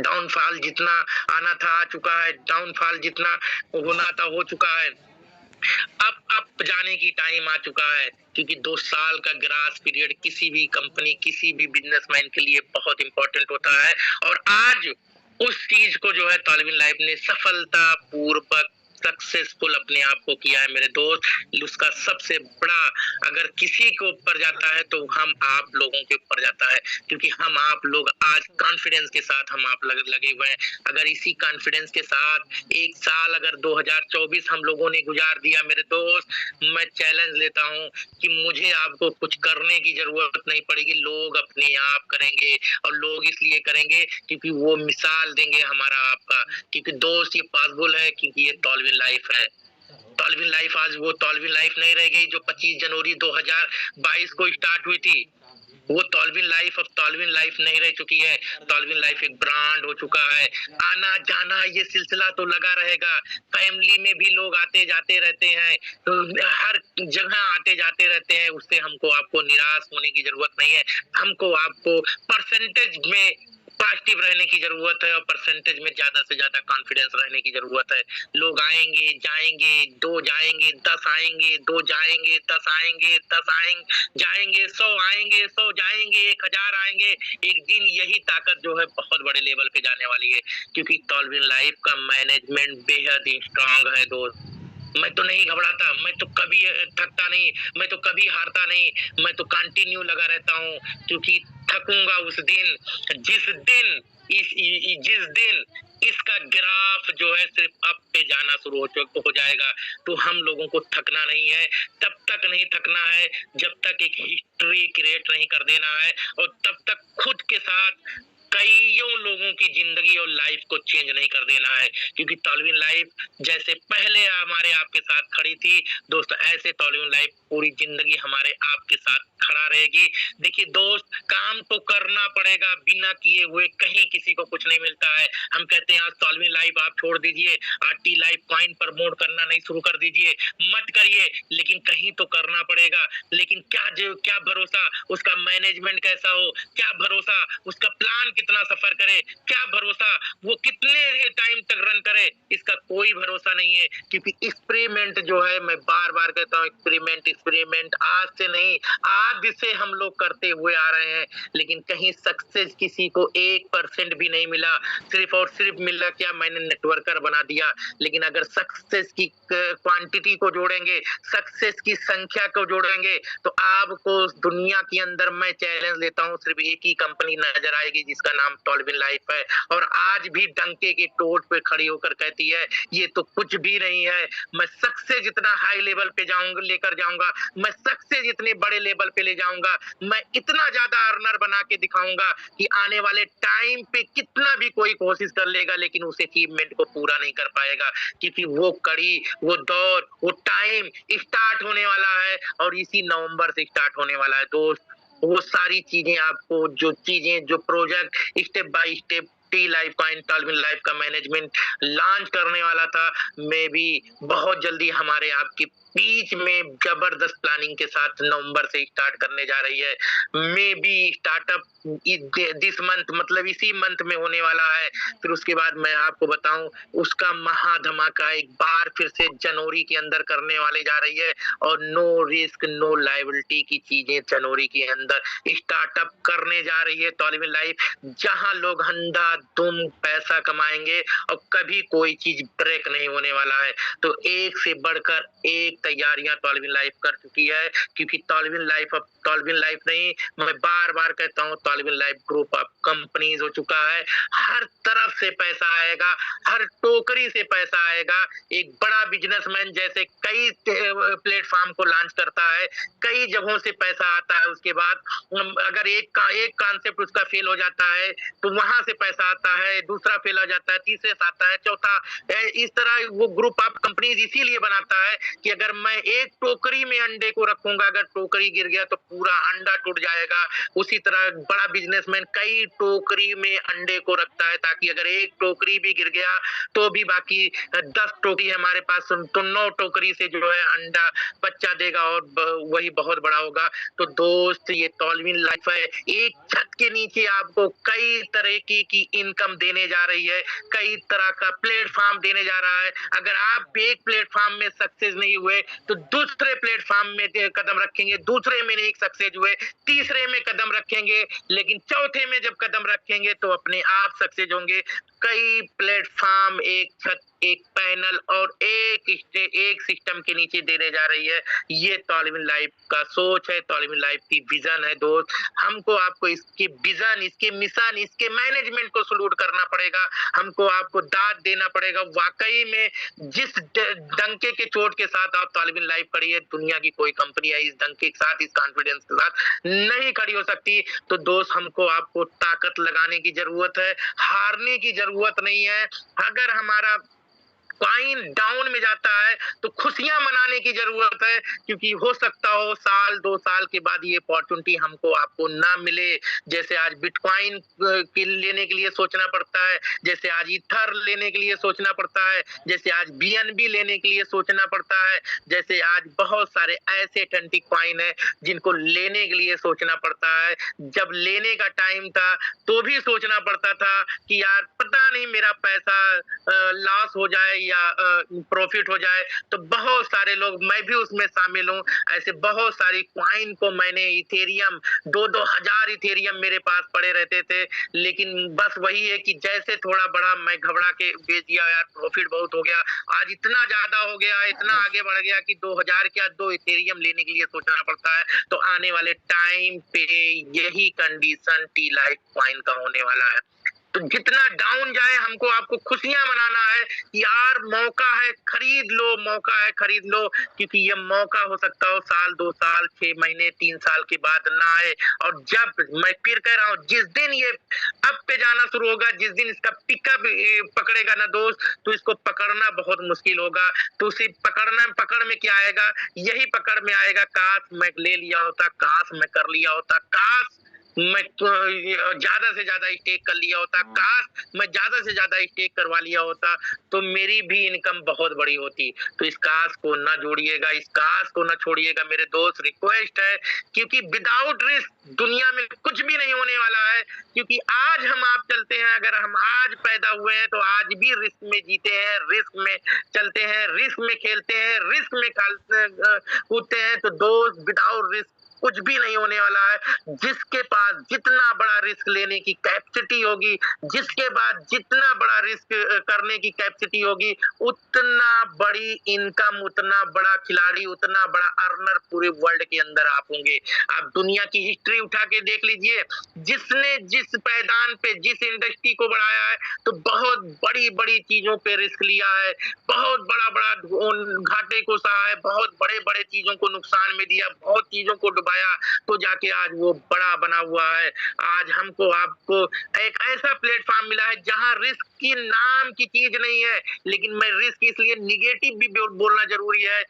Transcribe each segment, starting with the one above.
Downfall जितना आना था आ चुका है, डाउनफॉल जितना होना था हो चुका है। अब जाने की टाइम आ चुका है, क्योंकि 2 साल का ग्रास पीरियड किसी भी कंपनी, किसी भी बिज़नेसमैन के लिए बहुत इम्पोर्टेंट होता है। और आज उस चीज़ को जो है टॉलविन लाइफ ने सफलतापूर्वक सक्सेसफुल अपने आप को किया है मेरे दोस्त। उसका सबसे बड़ा अगर किसी के ऊपर जाता है तो हम आप लोगों के ऊपर जाता है, क्योंकि हम आप लोग आज कॉन्फिडेंस के साथ हम आप लगे हुए हैं। अगर इसी कॉन्फिडेंस के साथ 1 साल अगर 2024 हम लोगों ने गुजार दिया मेरे दोस्त, मैं चैलेंज लेता हूँ कि मुझे आपको कुछ करने की जरूरत नहीं पड़ेगी, लोग अपने आप करेंगे। और लोग इसलिए करेंगे क्योंकि वो मिसाल देंगे हमारा आपका, क्योंकि दोस्त ये पॉसिबल है क्योंकि ये टॉलविन लाइफ है। टॉलविन लाइफ आज वो टॉलविन लाइफ नहीं रह गई जो 25 जनवरी 2022 को स्टार्ट हुई थी। वो टॉलविन लाइफ अब टॉलविन लाइफ नहीं रह चुकी है। टॉलविन लाइफ एक ब्रांड हो चुका है। आना जाना ये सिलसिला तो लगा रहेगा। फैमिली में भी लोग आते जाते रहते हैं, तो हर जगह आते जाते रहते हैं। उससे हमको आपको निराश होने की जरूरत नहीं है। हमको आपको परसेंटेज में पॉजिटिव रहने की जरूरत है और परसेंटेज में ज्यादा से ज्यादा कॉन्फिडेंस रहने की जरूरत है। लोग आएंगे जाएंगे, 2 जाएंगे 10 आएंगे, 2 जाएंगे 10 आएंगे, 10 आएंगे जाएंगे 100 आएंगे, 100 जाएंगे 1000 आएंगे। एक दिन यही ताकत जो है बहुत बड़े लेवल पे जाने वाली है, क्योंकि टॉलविन लाइफ का मैनेजमेंट बेहद ही स्ट्रांग है दोस्त। मैं तो नहीं घबराता, मैं तो कभी थकता नहीं, मैं तो कभी हारता नहीं, मैं तो कंटिन्यू लगा रहता हूँ, क्योंकि थकूंगा उस दिन जिस दिन इसका ग्राफ जो है सिर्फ अप पे जाना शुरू हो जाएगा। तो हम लोगों को थकना नहीं है, तब तक नहीं थकना है जब तक एक हिस्ट्री क्रिएट नहीं कर देना है, और तब तक खुद के साथ कईयों लोगों की जिंदगी और लाइफ को चेंज नहीं कर देना है। क्योंकि टॉलविन लाइफ जैसे पहले हमारे आपके साथ खड़ी थी दोस्त, ऐसे टॉलविन लाइफ पूरी जिंदगी हमारे आपके साथ खड़ा रहेगी। देखिए दोस्त, काम तो करना पड़ेगा, बिना किए हुए कहीं किसी को कुछ नहीं मिलता है। हम कहते हैं आज टॉलविन लाइफ आप छोड़ दीजिए, आरटी लाइफ कॉइन प्रमोट करना नहीं शुरू कर दीजिए, मत करिए, लेकिन कहीं तो करना पड़ेगा। लेकिन क्या भरोसा उसका मैनेजमेंट कैसा हो, क्या भरोसा उसका प्लान कितना सफर करे, क्या भरोसा वो कितने टाइम तक रन करे, इसका कोई भरोसा नहीं है। क्योंकि एक्सपेरिमेंट जो है, मैं बार बार कहता हूँ, एक्सपेरिमेंट आज से नहीं, आज से हम लोग करते हुए आ रहे हैं, लेकिन कहीं सक्सेस किसी को 1% भी नहीं मिला। सिर्फ और सिर्फ मिला क्या, मैंने नेटवर्कर बना दिया। लेकिन अगर सक्सेस की क्वांटिटी को जोड़ेंगे, सक्सेस की संख्या को जोड़ेंगे, तो आपको दुनिया के अंदर मैं चैलेंज लेता हूँ, सिर्फ एक ही कंपनी नजर आएगी जिसका नाम टॉलविन लाइफ है। और आज भी डंके के टोट पे खड़ी होकर कहती है ये तो कुछ भी नहीं है। मैं सक्सेस जितना हाई लेवल पे जाऊंगा, लेकर जाऊंगा, मैं सक्सेस इतने बड़े लेवल पे ले जाऊंगा, मैं इतना ज्यादा अर्नर बना के दिखाऊंगा कि आने वाले टाइम पे कितना भी कोई कोशिश कर लेगा, लेकिन उस अचीवमेंट को पूरा नहीं कर पाएगा। क्योंकि वो कड़ी, वो दौर, वो टाइम स्टार्ट होने वाला है, और इसी नवंबर से स्टार्ट होने वाला है दोस्त। वो सारी चीजें आपको, जो project step by step tea life coin टॉलविन life का मैनेजमेंट लॉन्च करने वाला था, मैं भी बहुत जल्दी हमारे आपकी बीच में जबरदस्त प्लानिंग के साथ नवंबर से स्टार्ट करने जा रही है। May be startup this month, मतलब इसी मंथ में होने वाला है। फिर उसके बाद मैं आपको बताऊं, उसका महाधमाका एक बार फिर से जनवरी के अंदर करने वाले जा रही है। और नो रिस्क नो लायबिलिटी की चीजें जनवरी के अंदर स्टार्टअप करने जा रही है टॉलविन लाइफ, जहां लोग अंधाधुंध पैसा कमाएंगे और कभी कोई चीज ब्रेक नहीं होने वाला है। तो एक से बढ़कर एक तैयारियां टॉलविन लाइफ कर चुकी है, क्योंकि टॉलविन लाइफ अब टॉलविन लाइफ नहीं, मैं बार बार कहता हूँ, टॉलविन लाइफ ग्रुप ऑफ कंपनीज हो चुका है। हर तरफ से पैसा आएगा, हर टोकरी से पैसा आएगा। एक बड़ा बिजनेसमैन जैसे कई प्लेटफॉर्म को लॉन्च करता है, कई जगहों से पैसा आता है, उसके बाद अगर एक कॉन्सेप्ट उसका फेल हो जाता है तो वहां से पैसा आता है, दूसरा फेल हो जाता है, तीसरे से आता है, चौथा, इस तरह वो ग्रुप ऑफ कंपनीज इसीलिए बनाता है कि अगर मैं एक टोकरी में अंडे को रखूंगा, अगर टोकरी गिर गया तो पूरा अंडा टूट जाएगा। उसी तरह बड़ा बिजनेसमैन कई टोकरी में अंडे को रखता है, ताकि अगर एक टोकरी भी गिर गया तो भी बाकी 10 टोकरी हमारे पास, तो 9 टोकरी से जो है अंडा बच्चा देगा और वही बहुत बड़ा होगा। तो दोस्त, ये टॉलविन लाइफ है, एक छत के नीचे आपको कई तरह की इनकम देने जा रही है, कई तरह का प्लेटफॉर्म देने जा रहा है। अगर आप एक प्लेटफॉर्म में सक्सेस नहीं हुए तो दूसरे प्लेटफॉर्म में कदम रखेंगे, दूसरे में नहीं सक्सेस हुए, तीसरे में कदम रखेंगे, लेकिन चौथे में जब कदम रखेंगे तो अपने आप सक्सेस होंगे। कई प्लेटफॉर्म एक छत, एक पैनल और एक सिस्टम के नीचे देने जा रही है। ये तालिबिन लाइफ का सोच है, तालिबिन लाइफ की विजन है दोस्त। हमको आपको इसकी विजन, इसके मिशन, इसके मैनेजमेंट को सलूट करना पड़ेगा। हमको आपको दाद देना पड़ेगा। वाकई में जिस डंके के चोट के साथ आप तालिबिन लाइफ खड़ी है, दुनिया की कोई कंपनी है इस डंके के साथ, इस कॉन्फिडेंस के साथ नहीं खड़ी हो सकती। तो दोस्त हमको आपको ताकत लगाने की जरूरत है, हारने की जरूरत नहीं है। अगर हमारा कॉइन डाउन में जाता है तो खुशियां मनाने की जरूरत है, क्योंकि हो सकता हो साल 2 साल के बाद ये अपॉर्चुनिटी हमको आपको ना मिले। जैसे आज बिटकॉइन लेने के लिए सोचना पड़ता है, जैसे आज ईथर लेने के लिए सोचना पड़ता है, जैसे आज बीएनबी लेने के लिए सोचना पड़ता है, जैसे आज बहुत सारे ऐसे एथेंटिक कॉइन है जिनको लेने के लिए सोचना पड़ता है। जब लेने का टाइम था तो भी सोचना पड़ता था कि यार पता नहीं मेरा पैसा लॉस हो जाए या प्रॉफिट हो जाए। तो बहुत सारे लोग, मैं भी उसमें शामिल हूँ, ऐसे बहुत सारी क्वाइन को मैंने इथेरियम 2-2 हजार इथेरियम मेरे पास पड़े रहते थे, लेकिन बस वही है कि जैसे थोड़ा बड़ा मैं घबरा के बेच दिया, यार प्रॉफिट बहुत हो गया, आज इतना ज्यादा हो गया, इतना आगे बढ़ गया कि 2000 क्या 2 इथेरियम लेने के लिए सोचना पड़ता है। तो आने वाले टाइम पे यही कंडीशन टी लाइफ क्वाइन का होने वाला है। तो जितना डाउन जाए हमको आपको खुशियां मनाना है, यार मौका है खरीद लो, मौका है खरीद लो, क्योंकि ये मौका हो सकता हो साल 2 साल 6 महीने 3 साल के बाद ना आए। और जब मैं फिर कह रहा हूँ, जिस दिन ये अप पे जाना शुरू होगा, जिस दिन इसका पिकअप पकड़ेगा ना दोस्त, तो इसको पकड़ना बहुत मुश्किल होगा। तो उसे पकड़ में क्या आएगा, यही पकड़ में आएगा, काश मैं ले लिया होता, काश मैं कर लिया होता, काश मैं ज्यादा से ज्यादा स्टेक कर लिया होता, काश मैं ज्यादा से ज्यादा स्टेक करवा लिया होता, तो मेरी भी इनकम बहुत बड़ी होती। तो इस काश को ना जोड़िएगा, इस काश को ना छोड़िएगा मेरे दोस्त, रिक्वेस्ट है, क्योंकि विदाउट रिस्क दुनिया में कुछ भी नहीं होने वाला है। क्योंकि आज हम आप चलते हैं, अगर हम आज पैदा हुए हैं तो आज भी रिस्क में जीते हैं, रिस्क में चलते हैं, रिस्क में खेलते हैं, रिस्क में कूदते हैं। तो दोस्त विदाउट रिस्क कुछ भी नहीं होने वाला है। जिसके पास जितना बड़ा रिस्क लेने की कैपेसिटी होगी, जिसके बाद जितना बड़ा रिस्क करने की कैपेसिटी होगी, उतना बड़ी इनकम, उतना बड़ा खिलाड़ी, उतना बड़ा अर्नर पूरे वर्ल्ड के अंदर आप होंगे। आप दुनिया की हिस्ट्री उठा के देख लीजिए, जिसने जिस पैदान पे जिस इंडस्ट्री को बढ़ाया है, तो बहुत बड़ी बड़ी चीजों पे रिस्क लिया है, बहुत बड़ा बड़ा घाटे को सहा है, बहुत बड़े बड़े चीजों को नुकसान में दिया, बहुत चीजों को डुबाया, तो जाके आज वो बड़ा बना हुआ है। आज हमको आपको एक ऐसा प्लेटफॉर्म मिला है जहां रिस्क की नाम की चीज नहीं है। लेकिन मैं रिस्क इसलिए निगेटिव भी बोलना जरूरी है,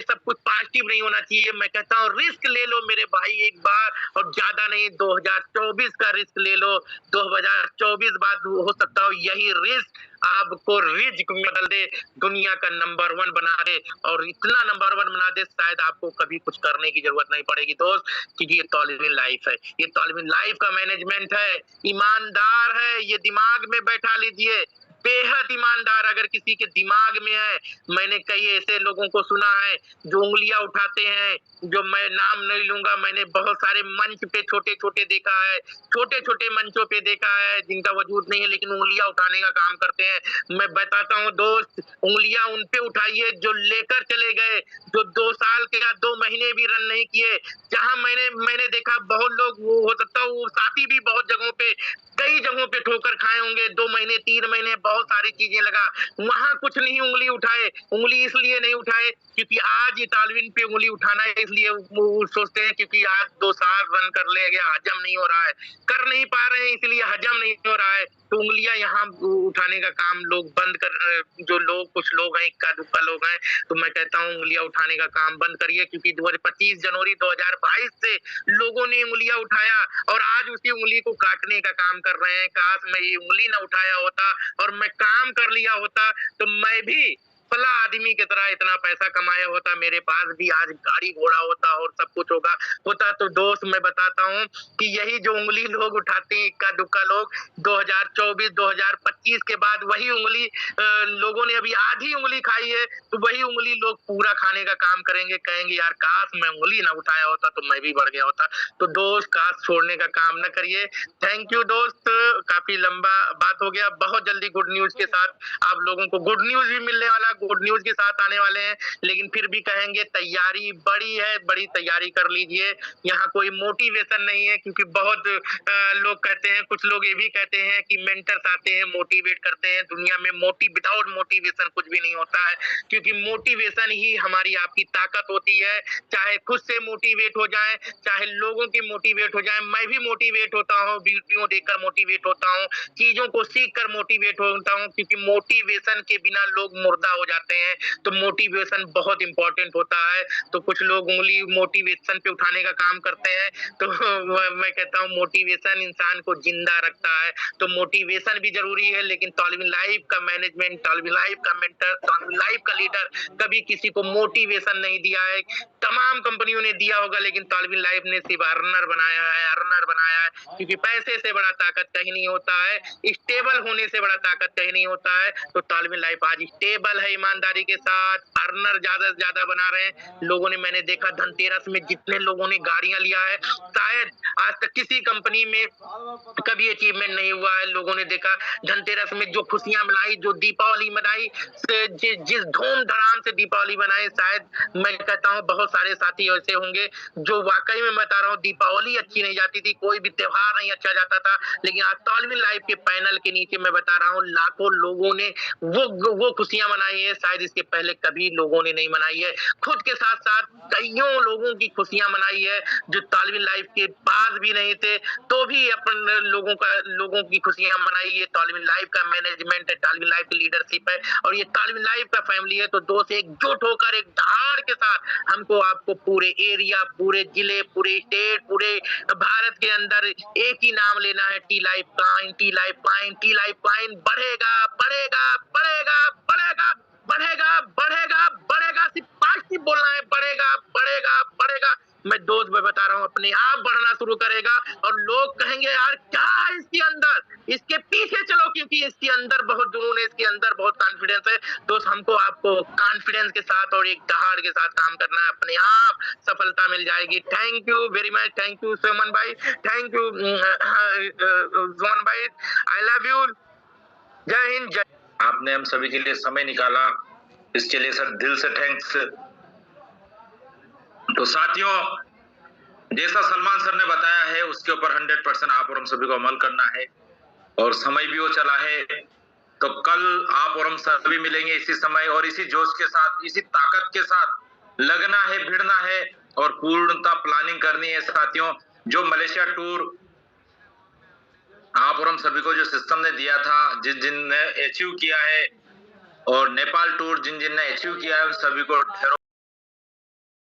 सब कुछ पॉजिटिव नहीं होना चाहिए। मैं कहता हूँ रिस्क ले लो मेरे भाई एक बार, और ज्यादा नहीं, 2024 का रिस्क ले लो। 2024 बाद हो सकता हो यही रिस्क आपको रिस्क में बदल दे, दुनिया का नंबर 1 बना दे, और इतना नंबर 1 बना दे शायद आपको कभी कुछ करने की जरूरत नहीं पड़ेगी दोस्त, क्योंकि ये तालिबिन लाइफ है, ये तालिबिन लाइफ का मैनेजमेंट है, ईमानदार है, ये दिमाग में बैठा लीजिए, बेहद ईमानदार। अगर किसी के दिमाग में है, मैंने कई ऐसे लोगों को सुना है जो उंगलियां उठाते हैं, जो मैं नाम नहीं लूंगा, मैंने बहुत सारे मंच पे छोटे छोटे देखा है, छोटे छोटे मंचों पे देखा है जिनका वजूद नहीं है लेकिन उंगलियां उठाने का काम करते हैं। मैं बताता हूँ दोस्त, उंगलियां उन पे उठाइए जो लेकर चले गए, जो 2 साल के या 2 महीने भी रन नहीं किए। जहां मैंने देखा बहुत लोग, वो हो सकता है वो साथी भी बहुत जगहों पे, कई जगहों पे ठोकर खाए होंगे, 2 महीने 3 महीने बहुत सारी चीजें लगा, वहां कुछ नहीं उंगली उठाए। उंगली इसलिए नहीं उठाए क्योंकि आज ये तालिबिन पे उंगली उठाना है, इसलिए वो सोचते हैं क्योंकि आज 2 साल रन कर ले गया, हजम नहीं हो रहा है, कर नहीं पा रहे हैं, इसलिए हजम नहीं हो रहा है। तो उंगलियां यहाँ उठाने का काम लोग बंद कर, जो लोग कुछ लोग हैं, इक्का दुक्का लोग हैं, तो मैं कहता हूँ उंगलियां उठाने का काम बंद करिए, क्योंकि 25 जनवरी 2022 से लोगों ने उंगलियां उठाया और आज उसी उंगली को काटने का काम कर रहे हैं। काश मैं ये उंगली ना उठाया होता और मैं काम कर लिया होता, तो मैं भी फला आदमी की तरह इतना पैसा कमाया होता, मेरे पास भी आज गाड़ी घोड़ा होता और सब कुछ होता तो दोस्त मैं बताता हूँ कि यही जो उंगली लोग उठाते हैं इक्का दुक्का लोग 2024 2025 के बाद वही उंगली लोगों ने अभी आधी उंगली खाई है तो वही उंगली लोग पूरा खाने का काम करेंगे, कहेंगे यार काश मैं उंगली ना उठाया होता तो मैं भी बढ़ गया होता। तो दोस्त काश छोड़ने का काम न करिए। थैंक यू दोस्त, काफी लंबा बात हो गया। बहुत जल्दी गुड न्यूज के साथ आप लोगों को गुड न्यूज भी मिलने वाला, गुड न्यूज के साथ आने वाले हैं, लेकिन फिर भी कहेंगे तैयारी बड़ी है, बड़ी तैयारी कर लीजिए। यहाँ कोई मोटिवेशन नहीं है क्योंकि बहुत लोग कहते हैं, कुछ लोग ये भी कहते हैं कि मेंटर्स आते हैं मोटिवेट करते हैं। दुनिया में विदाउट मोटिवेशन कुछ भी नहीं होता है, क्योंकि मोटिवेशन ही हमारी आपकी ताकत होती है। चाहे खुद से मोटिवेट हो जाए, चाहे लोगों की मोटिवेट हो जाए। मैं भी मोटिवेट होता हूँ, वीडियो देखकर मोटिवेट होता हूँ, चीजों को सीख कर मोटिवेट होता हूँ, क्योंकि मोटिवेशन के बिना लोग मुर्दा हो जाते हैं। तो मोटिवेशन बहुत इंपॉर्टेंट होता है। तो कुछ लोग उंगली मोटिवेशन पे उठाने का काम करते हैं, तो मैं कहता हूँ मोटिवेशन इंसान को जिंदा रखता है। तो मोटिवेशन भी जरूरी है, लेकिन तालिब लाइफ का मैनेजमेंट, तालिब लाइफ का मेंटर, तालिब लाइफ का लीडर कभी किसी को मोटिवेशन नहीं दिया है। तमाम कंपनियों ने दिया होगा, लेकिन तालिब लाइफ ने सिर्फ अर्नर बनाया है, अर्नर बनाया है, क्योंकि पैसे से बड़ा ताकत कहीं नहीं होता है, स्टेबल होने से बड़ा ताकत कहीं नहीं होता है। तो तालिब लाइफ आज स्टेबल है, ईमानदारी के साथ अर्नर ज्यादा से ज्यादा बना रहे हैं लोगों ने। मैंने देखा धनतेरस में जितने लोगों ने गाड़ियां लिया है, शायद आज तक किसी कंपनी में कभी अचीवमेंट नहीं हुआ है। लोगों ने देखा धनतेरस में जो खुशियां मनाई, जो दीपावली मनाई, जिस धूम धड़ाम से दीपावली मनाई, शायद मैं कहता हूँ बहुत सारे साथी ऐसे होंगे जो वाकई में बता रहा हूँ दीपावली अच्छी नहीं जाती थी, कोई भी त्योहार नहीं अच्छा जाता था, लेकिन आज तालिब लाइफ के पैनल के नीचे मैं बता रहा हूँ लाखों लोगों ने वो खुशियां मनाई है, शायद इसके पहले कभी लोगों ने नहीं मनाई है। खुद के साथ साथ कईयों लोगों की खुशियां मनाई है जो तालिब लाइफ के पास भी नहीं थे, तो भी अपन लोगों की खुशियां मनाई है। तालिब लाइफ का मैनेजमेंट है, तालिब लाइफ की लीडरशिप है, और ये तालिब लाइफ का फैमिली है। तो दोस्त एकजुट होकर एक दहाड़ के साथ हमको आपको पूरे एरिया, पूरे जिले, पूरे स्टेट, पूरे भारत के अंदर एक ही नाम लेना है, टी लाइफ क्लाइन, टी लाइफ क्लाइन, टी लाइफ क्लाइन बढ़ेगा बढ़ेगा बढ़ेगा बढ़ेगा बढ़ेगा बढ़ेगा बढ़ेगा, सिर्फ पॉजिटिव बोलना है, बढ़ेगा बढ़ेगा बढ़ेगा। मैं दोस्त में बता रहा हूँ अपने आप बढ़ना शुरू करेगा, और लोग कहेंगे यार क्या है इसके अंदर, इसके पीछे चलो, क्योंकि इसके अंदर बहुत जुनून है, इसके अंदर बहुत कॉन्फिडेंस है। दोस्त हमको आपको कॉन्फिडेंस के साथ और एक दहाड़ के साथ काम करना है, अपने आप सफलता मिल जाएगी। Thank you very much, thank you Suman भाई, थैंक यू जोन भाई, आई लव यू, जय हिंद जय। आपने हम सभी के लिए समय निकाला, इसके लिए सर दिल से थैंक्स। तो साथियों, जैसा सलमान सर ने बताया है उसके ऊपर 100% आप और हम सभी को अमल करना है, और समय भी वो चला है। तो कल आप और हम सभी मिलेंगे इसी समय और इसी जोश के साथ, इसी ताकत के साथ लगना है, भिड़ना है और पूर्णता प्लानिंग करनी है। साथियों, जो मलेशिया टूर आप और हम सभी को जो सिस्टम ने दिया था, जिन ने अचीव किया है, और नेपाल टूर जिन ने अचीव किया है, उन सभी को